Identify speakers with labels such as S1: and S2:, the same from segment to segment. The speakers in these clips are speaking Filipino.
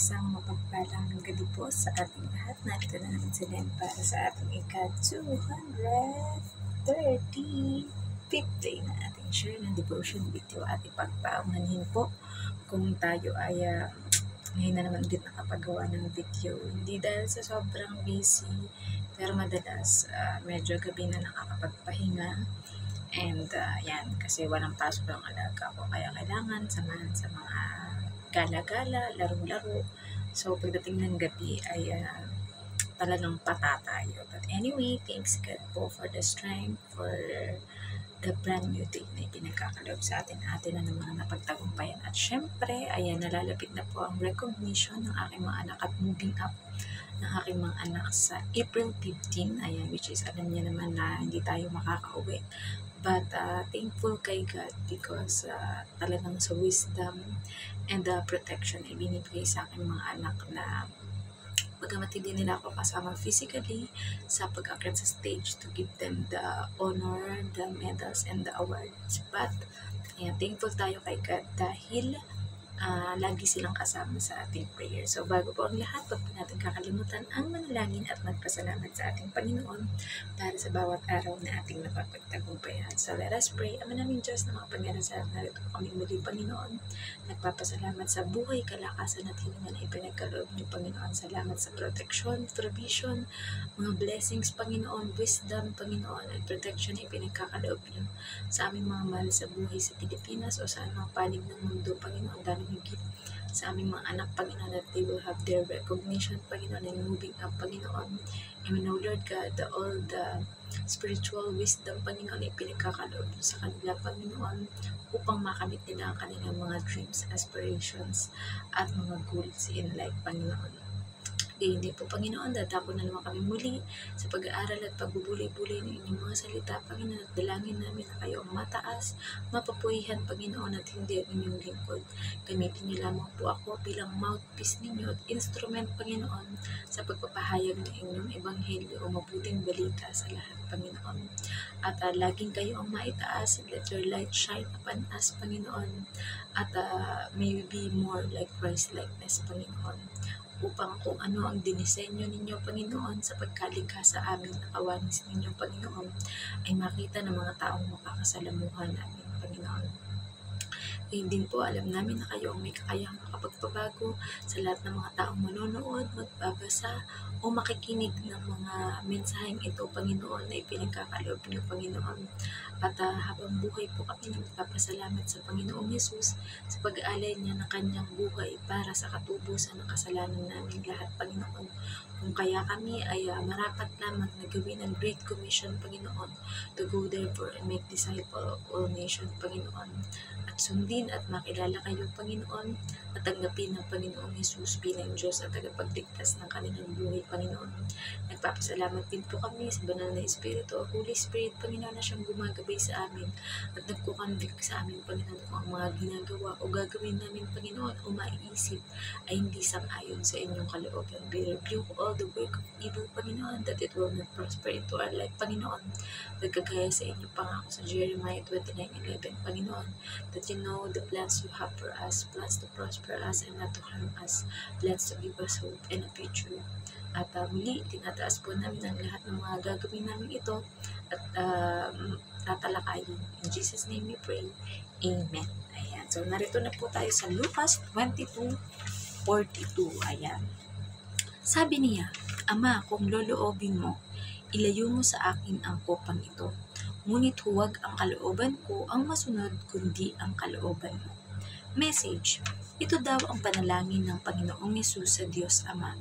S1: Isang mapagpalang gabi po sa ating lahat. Narito na naman si Len para sa ating ika-235 na ating share ng devotion video at ipagpaumanhin po kung tayo ay ngayon na naman din nakapagawa ng video. Hindi dahil sa sobrang busy, pero madalas medyo gabi na nakakapagpahinga. And yan, kasi walang pasok ng alaga ko, kaya kailangan samahan sa mga gala-gala, laro-laro. So, pagdating ng gabi ay talagang pata tayo. But anyway, thanks God po for the strength, for the brand new day na ipinagkakaloob sa atin na ng mga napagtagumpayan. At syempre, ayan, nalalapit na po ang recognition ng aking mga anak at moving up ng aking mga anak sa April 15. Ayan, which is alam niya naman na hindi tayo makakauwi. But thankful kay God because talagang sa wisdom and the protection ay binibigay sa aking mga anak na bagamat hindi nila ako kasama physically sa pag-akyat sa stage to give them the honor, the medals, and the awards. But ayan, thankful tayo kay God dahil lagi silang kasama sa ating prayer. So bago po ang lahat, huwag po natin kakalimutan ang manalangin at magpasalamat sa ating Panginoon para sa bawat araw na ating napapagtagumpayan. So let us pray. Ama namin Diyos na mga Panginoon, narito kami muli, Panginoon. Nagpapasalamat sa buhay, kalakasan at hininga na ipinagkaloob niyo, Panginoon. Salamat sa protection, provision, mga blessings, Panginoon, wisdom, Panginoon, at protection na ipinagkakaloob niyo sa aming mga mahal sa buhay sa Pilipinas o sa anumang panig ng mundo, Panginoon. Dahil higit sa aming mga anak, Panginoon, that they will have their recognition, Panginoon, and moving up, Panginoon. And we know, Lord God, all the spiritual wisdom, Panginoon, ay pinagkakaloob sa kanila, Panginoon, upang makamit nila ang kanilang mga dreams, aspirations, at mga goals in life, Panginoon. Hindi po, Panginoon, dadako na naman kami muli sa pag-aaral at pagbubuli-buli ng inyong mga salita, Panginoon, at dalangin namin na kayo ang mataas, mapapuhihan, Panginoon, at hindi ang inyong lingkod. Gamitin niyo lamang po ako bilang mouthpiece ninyo at instrument, Panginoon, sa pagpapahayag ng inyong ebanghelyo o mabuting balita sa lahat, Panginoon. At laging kayo ang maitaas, let your light shine upon us, Panginoon, at may we be more like Christ-likeness, Panginoon, upang kung ano ang dinisenyo ninyo, Panginoon, sa pagkalikha sa amin na kawanis ninyo, Panginoon, ay makita ng mga taong makakasalamuhan namin, Panginoon. Ngayon din po, alam namin na kayo ang may kakayahang makapagpabago sa lahat ng mga taong manonood, magbabasa, o makikinig ng mga mensaheng ito, Panginoon, na ipinagkakaloob niyo, Panginoon. At habang buhay po kami, nagpapasalamat sa Panginoong Yesus sa pag-aalay niya ng kanyang buhay para sa katubusan ng kasalanan namin lahat, Panginoon. Kung kaya kami ay marapat lamang na gawin ang Great Commission, Panginoon, to go therefore and make disciple of all nations, Panginoon, at sundin at makilala kayo, Panginoon, at tanggapin ng Panginoong Yesus bilang Diyos at tagapagligtas ng kanilang buhay, Panginoon. Nagpapasalamat din po kami sa banal na Espiritu o Holy Spirit, Panginoon, na siyang gumagabay sa amin at nagkukonvict sa amin, Panginoon, kung ang mga ginagawa o gagawin namin, Panginoon, o maiisip ay hindi sang-ayon sa inyong kalooban. We rebuke all the work of evil, Panginoon, that it will not prosper into our life, Panginoon. Nagkagaya sa inyong pangako sa Jeremiah 29:11, Panginoon, that you know the plans you have for us, plans to prosper us and not to harm us, plans to give us hope and a future. At muli, tinataas po namin ang lahat ng mga gagawin namin ito at tatalakayin. In Jesus' name we pray. Amen. Ayan. So, narito na po tayo sa Lucas 22:42. Ayan. Sabi niya, Ama, kung loloobin mo, ilayo mo sa akin ang kopang ito. Ngunit huwag ang kalooban ko ang masunod, kundi ang kalooban mo. Message. Ito daw ang panalangin ng Panginoong Yesus sa Diyos Ama,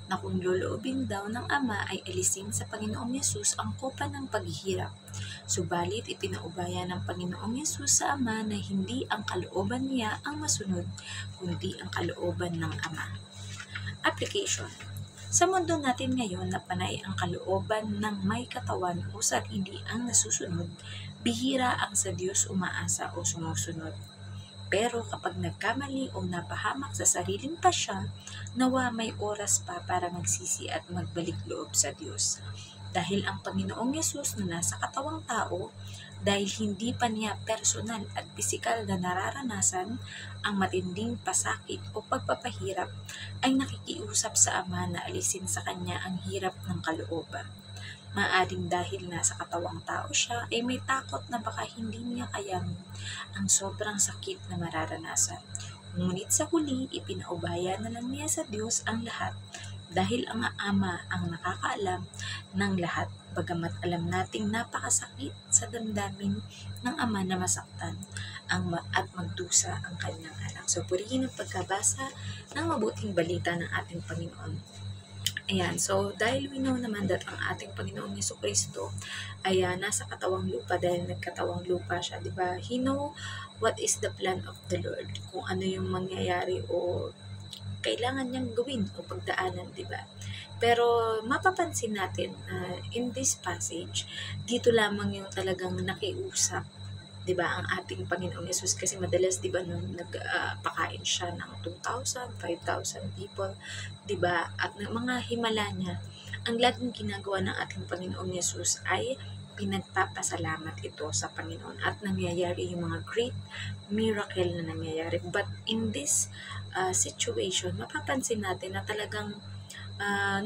S1: na kung loloobin daw ng Ama ay alisin sa Panginoong Yesus ang kopa ng paghihirap. Subalit ipinaubaya ng Panginoong Yesus sa Ama na hindi ang kalooban niya ang masunod, kundi ang kalooban ng Ama. Application. Sa mundo natin ngayon na panay ang kalooban ng may katawan o sarili ang nasusunod, bihira ang sa Diyos umaasa o sumusunod. Pero kapag nagkamali o napahamak sa sariling pasya, nawa may oras pa para magsisi at magbalik loob sa Diyos. Dahil ang Panginoong Yesus na nasa katawang tao dahil hindi pa niya personal at pisikal na nararanasan ang matinding pasakit o pagpapahirap, ay nakikiusap sa Ama na alisin sa kanya ang hirap ng kalooban. Maaring dahil nasa katawang tao siya, ay may takot na baka hindi niya kayanin ang sobrang sakit na mararanasan. Ngunit sa huli, ipinaubaya na lang niya sa Diyos ang lahat dahil ang Ama ang nakakaalam ng lahat, bagamat alam nating napakasakit sa damdamin ng Ama na masaktan at magdusa ang kanyang anak. So, purihin ang pagkabasa ng mabuting balita ng ating Panginoon. Ayan, so dahil we know naman that ang ating Panginoong Jesucristo ay nasa katawang lupa dahil nagkatawang lupa siya, di ba? He know what is the plan of the Lord, kung ano yung mangyayari o kailangan niyang gawin o pagdaanan, di ba? Pero mapapansin natin na in this passage, dito lamang yung talagang nakiusap, di ba, ang ating Panginoong Yesus, kasi madalas, di ba, nung nagpakain siya ng 2,000, 5,000 people, di ba, at ng mga himala niya, ang laging ginagawa ng ating Panginoong Yesus ay pinagpapasalamat ito sa Panginoon at nangyayari yung mga great miracle na nangyayari. But in this situation, mapapansin natin na talagang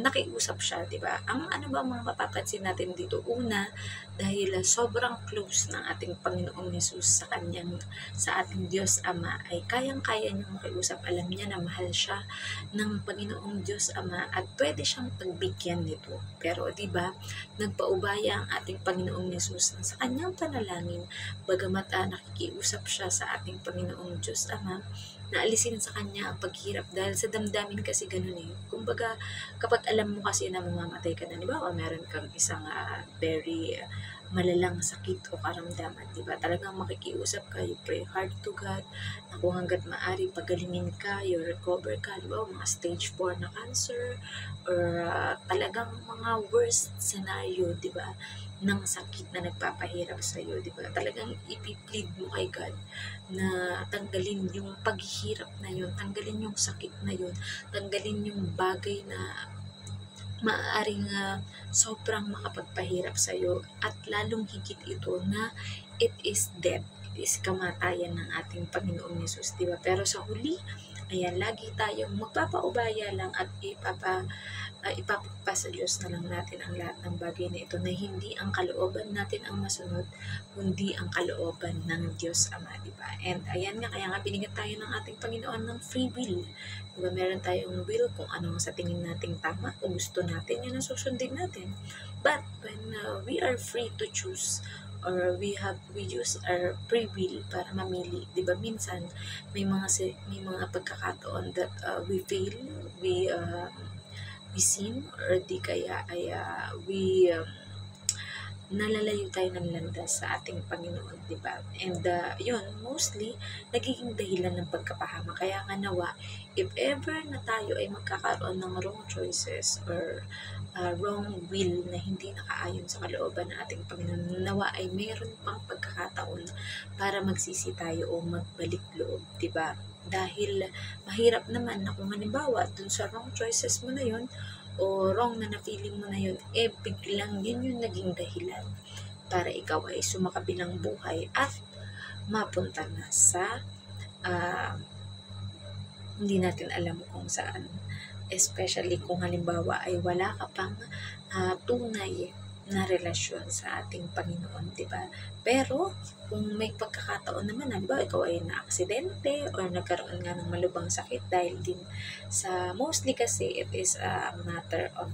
S1: nakiusap siya, di ba? Ang ano ba mga mapapansin natin dito? Una, dahil sobrang close ng ating Panginoong Yesus sa ating Diyos Ama, ay kayang-kaya niyang makiusap. Alam niya na mahal siya ng Panginoong Diyos Ama at pwede siyang pagbigyan nito. Pero di ba, nagpaubaya ang ating Panginoong Yesus sa kanyang panalangin, bagamat nakikiusap siya sa ating Panginoong Diyos Ama, naalisin sa kanya ang paghirap dahil sa damdamin kasi ganun eh. Kumbaga, kapag alam mo kasi na mamamatay ka na, di ba, o meron kang isang very malalang sakit o karamdaman, di ba? Talagang makikiusap ka, you pray hard to God, na kung hanggat maaari, pagalingin ka, you recover ka, di ba? Mga stage 4 na cancer, or talagang mga worst scenario, di ba? Ng sakit na nagpapahirap sa iyo, di ba? Talagang ipiplead mo kay God na tanggalin yung paghihirap na yun, tanggalin yung sakit na yun, tanggalin yung bagay na maaaring sobrang makapagpahirap sa iyo, at lalong higit ito na it is death, it is kamatayan ng ating Panginoong Yesus, di ba? Pero sa huli, ayan, lagi tayong magpapaubaya lang at ipapagpa sa Diyos na lang natin ang lahat ng bagay na ito, na hindi ang kalooban natin ang masunod, kundi ang kalooban ng Diyos Ama, di ba? And ayan nga, kaya nga binigyan tayo ng ating Panginoon ng free will. Di ba, meron tayong will kung ano sa tingin nating tama, kung gusto natin, yun ang susundin natin. But when we are free to choose, or we use our free will para mamili, 'di ba? Minsan may mga pagkakataon that we fail, we sin, or di kaya ay nalalayo tayo ng landas sa ating Panginoon, di ba? And yun, mostly, nagiging dahilan ng pagkapahama. Kaya nga nawa, if ever na tayo ay magkakaroon ng wrong choices or wrong will na hindi nakaayon sa kalooban ng ating Panginoon, nawa ay mayroon pang pagkakataon para magsisi tayo o magbalik loob, di ba? Dahil mahirap naman na kung halimbawa dun sa wrong choices mo na yun o wrong na na-feeling mo na yun, biglang yun yung naging dahilan para ikaw ay sumakabilang buhay at mapunta na sa hindi natin alam kung saan. Especially kung halimbawa ay wala ka pang tunay na relasyon sa ating Panginoon, di ba? Pero kung may pagkakataon naman, halimbawa ikaw ay na-aksidente or nagkaroon nga ng malubhang sakit dahil din sa, mostly kasi it is a matter of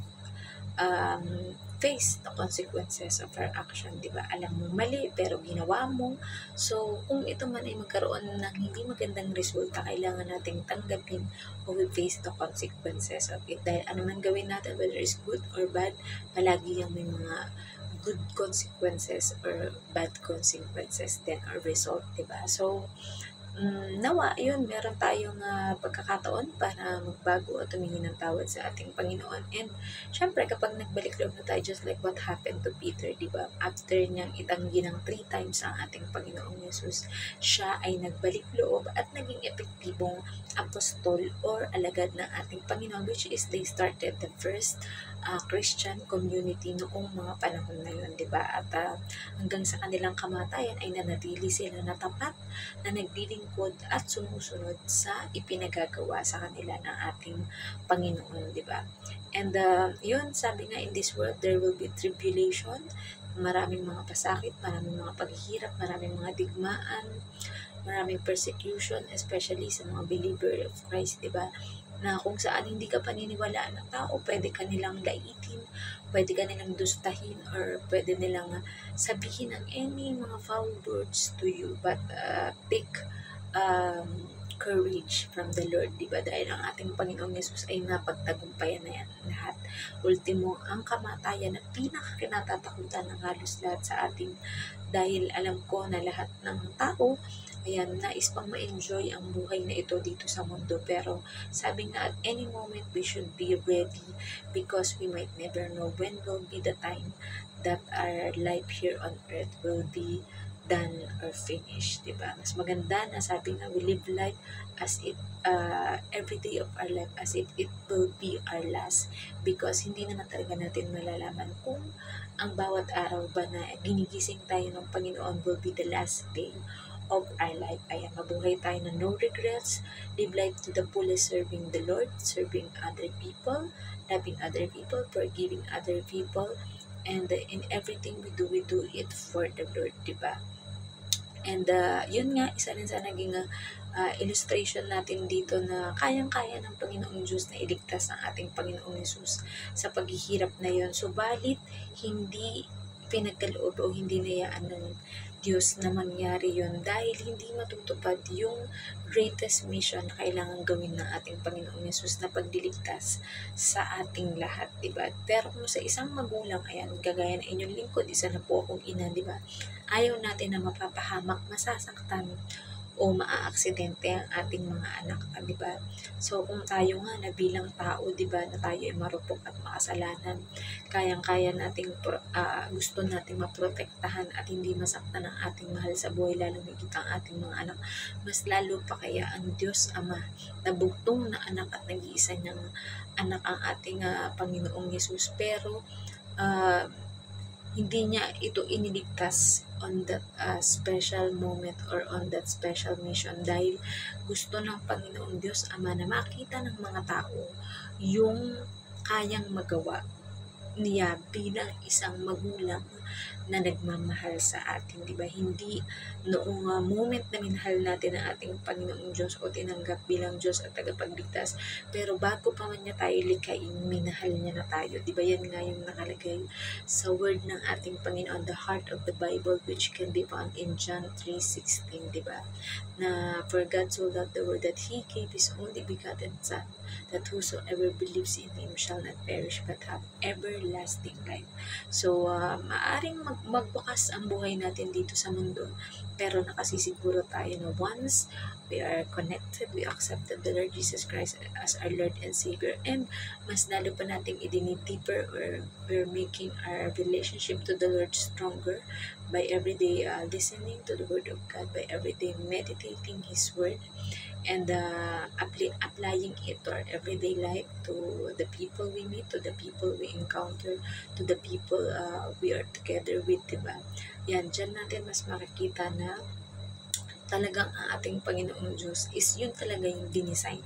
S1: face the consequences of our action, di ba? Alam mo mali pero ginawa mo. So kung ito man ay magkaroon ng hindi magandang resulta, kailangan nating tanggapin o we face the consequences of it. Dahil ano man gawin natin, whether it's good or bad, palagi yung may mga good consequences or bad consequences then or result, di ba? So nawa yun meron tayong pagkakataon para magbago at humingi ng tawad sa ating Panginoon. And syempre kapag nagbalik loob na tayo, just like what happened to Peter, di ba? After niyang itanggi ng 3 times ang ating Panginoong Yesus, siya ay nagbalik loob at naging epektibong apostol or alagad ng ating Panginoon, which is they started the first Christian community noong mga panahon na yun, di ba? At hanggang sa kanilang kamatayan ay nanatili sila na tapat, na naglilingkod at sumusunod sa ipinagagawa sa kanila ng ating Panginoon, di ba? And yun, sabi nga, in this world there will be tribulation, maraming mga pasakit, maraming mga paghihirap, maraming mga digmaan, maraming persecution, especially sa mga believer of Christ, di ba? Na kung saan hindi ka paniniwalaan ng tao, pwede ka nilang laitin, pwede ka nilang dustahin, or pwede nilang sabihin ng any mga foul words to you. But take courage from the Lord, di ba? Dahil ang ating Panginoong Yesus ay napagtagumpayan na yan lahat. Ultimo, ang kamatayan na pinakakinatatakutan ng halos lahat sa atin, dahil alam ko na lahat ng tao, ayan, nais pang ma-enjoy ang buhay na ito dito sa mundo. Pero sabi nga, at any moment we should be ready, because we might never know when will be the time that our life here on earth will be done or finished, diba? Mas maganda na sabi nga, we live life as if every day of our life as if it will be our last, because hindi naman talaga natin malalaman kung ang bawat araw ba na ginigising tayo ng Panginoon will be the last day of our life. Ayan, mabuhay tayo na no regrets, live life to the fullest, serving the Lord, serving other people, loving other people, forgiving other people, and in everything we do it for the Lord, diba? And yun nga, isa rin sa naging illustration natin dito na kayang-kaya ng Panginoong Diyos na iligtas ang ating Panginoong Yesus sa paghihirap na yun. Subalit, hindi pinagkaloob o hindi nayaan ng Diyos na mangyari yun, dahil hindi matutupad yung greatest mission na kailangan gawin ng ating Panginoong Yesus na pagliligtas sa ating lahat, diba? Pero kung sa isang magulang, ayan, gagaya na inyong lingkod, isa na po akong ina, diba? Ayaw natin na mapapahamak, masasaktan, o maaaksidente ang ating mga anak, di ba? So, kung tayo nga na bilang tao, di ba, na tayo ay marupok at makasalanan, kayang-kaya nating gusto nating maprotektahan at hindi masaktan ang ating mahal sa buhay, lalo higit ang ating mga anak. Mas lalo pa kaya ang Diyos Ama, na bugtong na anak at nag-iisa niyang anak ang ating Panginoong Yesus. Pero, hindi niya ito iniligtas on that special moment or on that special mission, dahil gusto ng Panginoong Diyos Ama na makita ng mga tao yung kayang magawa niya bilang isang magulang na nagmamahal sa atin, di ba? Hindi noong moment na minahal natin ang ating Panginoong Diyos o tinanggap bilang Diyos at tagapagligtas, pero bago pa man niya tayo likhain, minahal niya na tayo, di ba? Yan nga yung nakalagay sa word ng ating Panginoon, the heart of the Bible, which can be found in John 3:16, di ba? Na for God so loved the world that He gave His only begotten Son, that whosoever believes in Him shall not perish but have everlasting life. So, maaring magbukas ang buhay natin dito sa mundo, pero nakasisiguro tayo na once we are connected, we accepted the Lord Jesus Christ as our Lord and Savior, and mas lalo pa nating i-dig deeper, or we're making our relationship to the Lord stronger by everyday listening to the Word of God, by everyday meditating His Word, and applying it to our everyday life, to the people we meet, to the people we encounter, to the people we are together with, diba? Yan, dyan natin mas makikita na talagang ang ating Panginoong Diyos is yun talaga yung dinisign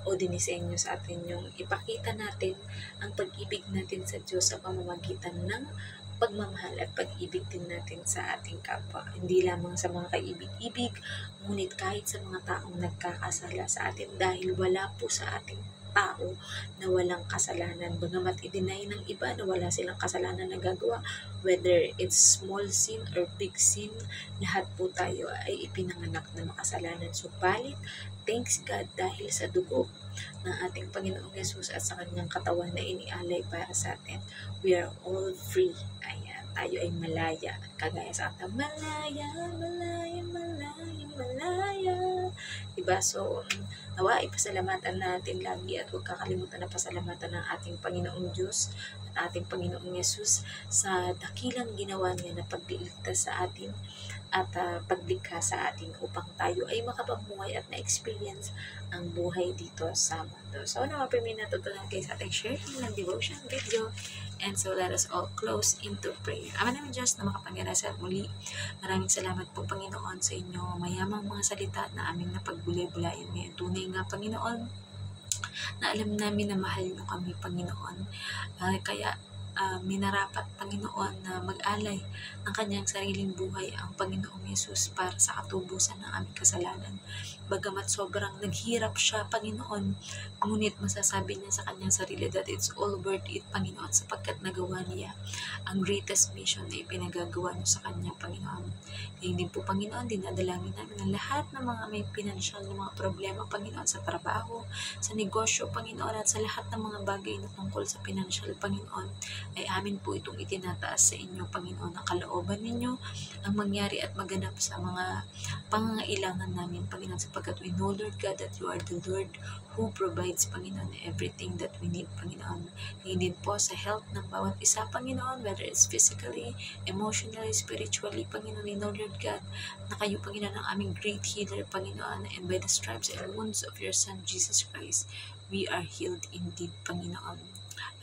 S1: o dinisenyo sa atin, yung ipakita natin ang pag-ibig natin sa Diyos sa pamamagitan ng pagmamahal at pag-ibig din natin sa ating kapwa. Hindi lamang sa mga kaibig-ibig, ngunit kahit sa mga taong nagkakasala sa atin, dahil wala po sa ating tao na walang kasalanan. Bagamat i-deny ng iba na wala silang kasalanan na gagawa, whether it's small sin or big sin, lahat po tayo ay ipinanganak na makasalanan. Subalit, thanks God, dahil sa dugo ng ating Panginoong Yesus at sa kanyang katawan na inialay para sa atin, we are all free. Ayan. tayo ay malaya. Kagaya sa kanta, malaya, malaya, malaya, malaya. Diba? So, nawa, ipasalamatan natin lagi at huwag kakalimutan na pasalamatan ng ating Panginoong Diyos at ating Panginoong Yesus sa dakilang ginawa niya na pagliligtas sa atin at paglikha sa atin upang tayo ay makapamuhay at na-experience ang buhay dito sa mundo. So, ano pa may natutunan kayo sa ating sharing ng devotion video? And so, let us all close into prayer. Ama namin Diyos na makapangyarihan sa muli. Maraming salamat po Panginoon sa inyo mayamang mga salita na aming napagbulay-bulayan ngayon. Tunay nga Panginoon na alam namin na mahal nyo kami Panginoon. Kaya minarapat Panginoon na mag-alay ng kanyang sariling buhay ang Panginoong Yesus para sa katubusan ng aming kasalanan. Bagamat sobrang naghirap siya Panginoon, ngunit masasabi niya sa kanyang sarili that it's all worth it Panginoon sapagkat nagawa niya ang greatest mission na ipinagagawa niyo sa kanya Panginoon. Ngayon din po Panginoon, dinadalangin namin ang lahat ng mga may financial na mga problema Panginoon sa trabaho, sa negosyo Panginoon at sa lahat ng mga bagay na tungkol sa financial Panginoon ay amin po itong itinataas sa inyo Panginoon. Ang kalooban ninyo ang mangyari at maganap sa mga pangangailangan namin Panginoon sapagkat we know Lord God that you are the Lord who provides Panginoon everything that we need Panginoon. Ngayon din po sa health ng bawat isa Panginoon, whether it's physically, emotionally, spiritually Panginoon, we know Lord God na kayo Panginoon ang aming great healer Panginoon, and by the stripes and wounds of your Son Jesus Christ we are healed indeed Panginoon.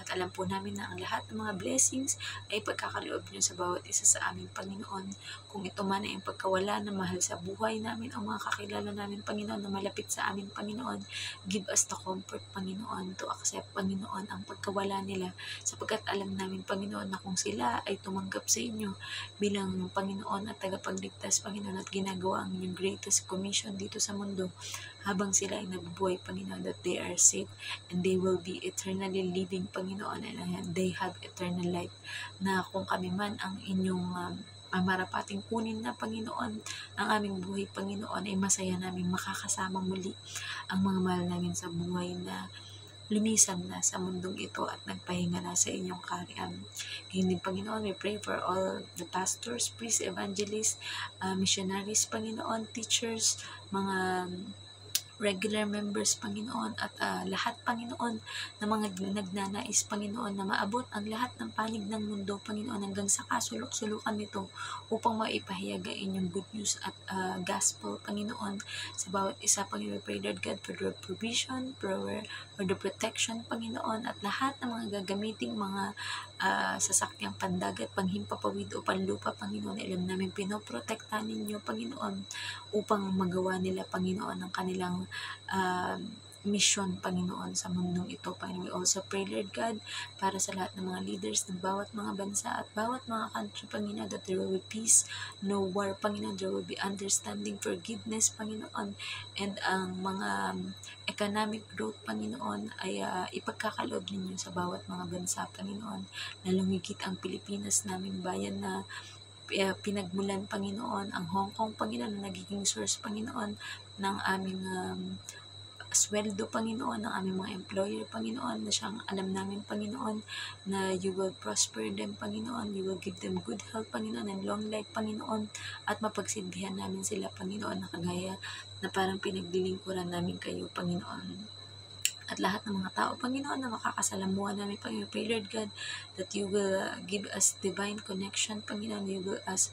S1: At alam po namin na ang lahat ng mga blessings ay pagkakaloob niyo sa bawat isa sa aming Panginoon. Kung ito man ay ang pagkawala na mahal sa buhay namin o mga kakilala namin Panginoon na malapit sa aming Panginoon, give us the comfort Panginoon to accept Panginoon ang pagkawala nila sapagkat alam namin Panginoon na kung sila ay tumanggap sa inyo bilang Panginoon at tagapagligtas Panginoon at ginagawa ang inyong greatest commission dito sa mundo, habang sila ay nabubuhay Panginoon, that they are safe and they will be eternally living Panginoon, and they have eternal life, na kung kami man ang inyong mamarapating kunin na Panginoon ang aming buhay Panginoon ay masaya namin makakasama muli ang mga mahal namin sa buhay na lumisan na sa mundong ito at nagpahinga na sa inyong kaharian. Ngayon din Panginoon, we pray for all the pastors, priests, evangelists, missionaries Panginoon, teachers, mga regular members Panginoon at lahat Panginoon na mga nagnanais Panginoon na maabot ang lahat ng panig ng mundo Panginoon hanggang sa kasulok-sulukan nito upang maipahayag ang inyong good news at gospel Panginoon sa bawat isa Panginoon. We pray Lord God for the provision, for the protection Panginoon at lahat ng mga gagamiting mga sasakyang pandagat, panghimpapawid o panlupa Panginoon. Alam namin pinoprotektahan ninyo Panginoon upang magawa nila Panginoon ang kanilang mission Panginoon sa mundong ito Panginoon. We also pray Lord God para sa lahat ng mga leaders ng bawat mga bansa at bawat mga country Panginoon, that there will be peace, no war Panginoon, there will be understanding, forgiveness Panginoon, and ang mga economic growth Panginoon ay ipagkakaloob ninyo sa bawat mga bansa Panginoon, na lumigit ang Pilipinas naming bayan na pinagmulan Panginoon, ang Hong Kong Panginoon na nagiging source Panginoon ng aming sweldo Panginoon, ng aming mga employer Panginoon, na siyang alam namin Panginoon na you will prosper them Panginoon, you will give them good health Panginoon and long life Panginoon, at mapagsilbihan namin sila Panginoon na kagaya na parang pinaglilingkuran namin kayo Panginoon. At lahat ng mga tao Panginoon na makakasalamuhan namin Panginoon, pray Lord God that you will give us divine connection Panginoon, you will us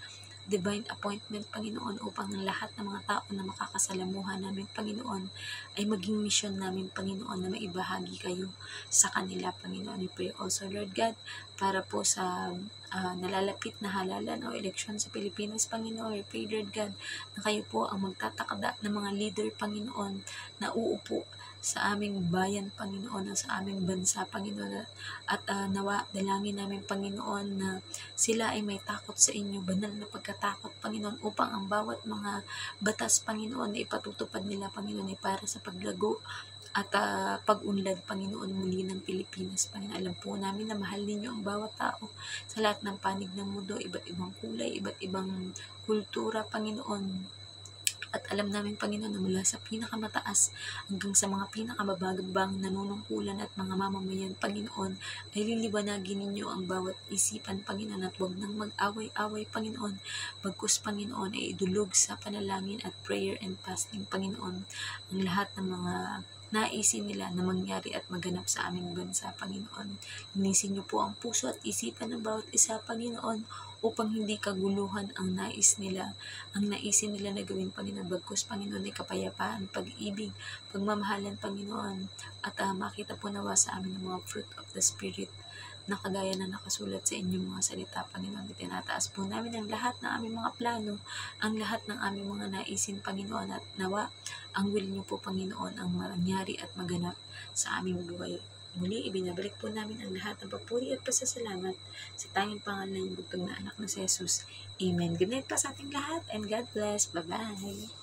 S1: divine appointment Panginoon upang ang lahat ng mga tao na makakasalamuhan namin Panginoon ay maging mission namin Panginoon na maibahagi kayo sa kanila Panginoon. We pray also Lord God para po sa nalalapit na halalan o eleksyon sa Pilipinas Panginoon. We pray Lord God na kayo po ang magtatakda ng mga leader Panginoon na uupo sa aming bayan Panginoon, sa aming bansa Panginoon, at nawa dalangin namin Panginoon na sila ay may takot sa inyo, banal na pagkatakot Panginoon, upang ang bawat mga batas Panginoon na ipatutupad nila Panginoon ay para sa paglago at pag-unlad Panginoon muli ng Pilipinas Panginoon. Alam po namin na mahal ninyo ang bawat tao sa lahat ng panig ng mundo, iba't ibang kulay, iba't ibang kultura Panginoon. At alam namin, Panginoon, na mula sa pinakamataas hanggang sa mga pinakamababang nanunungkulan at mga mamamayan, Panginoon, ay liliwanagin ninyo ang bawat isipan, Panginoon, at huwag nang mag-away-away, Panginoon. Bagkus, Panginoon, ay idulog sa panalangin at prayer and fasting, Panginoon, ang lahat ng mga naisin nila na mangyari at maganap sa aming bansa, Panginoon. Linisin niyo po ang puso at isipan ng bawat isa, Panginoon, upang hindi kaguluhan ang naisin nila na gawin, Panginoon. Bagkus, Panginoon, ay kapayapaan, pag-ibig, pagmamahalan, Panginoon, at makita po nawa sa amin ng mga fruit of the Spirit na kagaya na nakasulat sa inyong mga salita, Panginoon. Itinataas po namin ang lahat ng aming mga plano, ang lahat ng aming mga naisin, Panginoon, at nawa ang will niyo po, Panginoon, ang mangyari at maganap sa aming buhay. Muli, ibinabalik po namin ang lahat ng papuri at pasasalamat sa tanging pangalan ng bugtong na anak na si Jesus. Amen. Good night pa sa ating lahat and God bless. Bye-bye.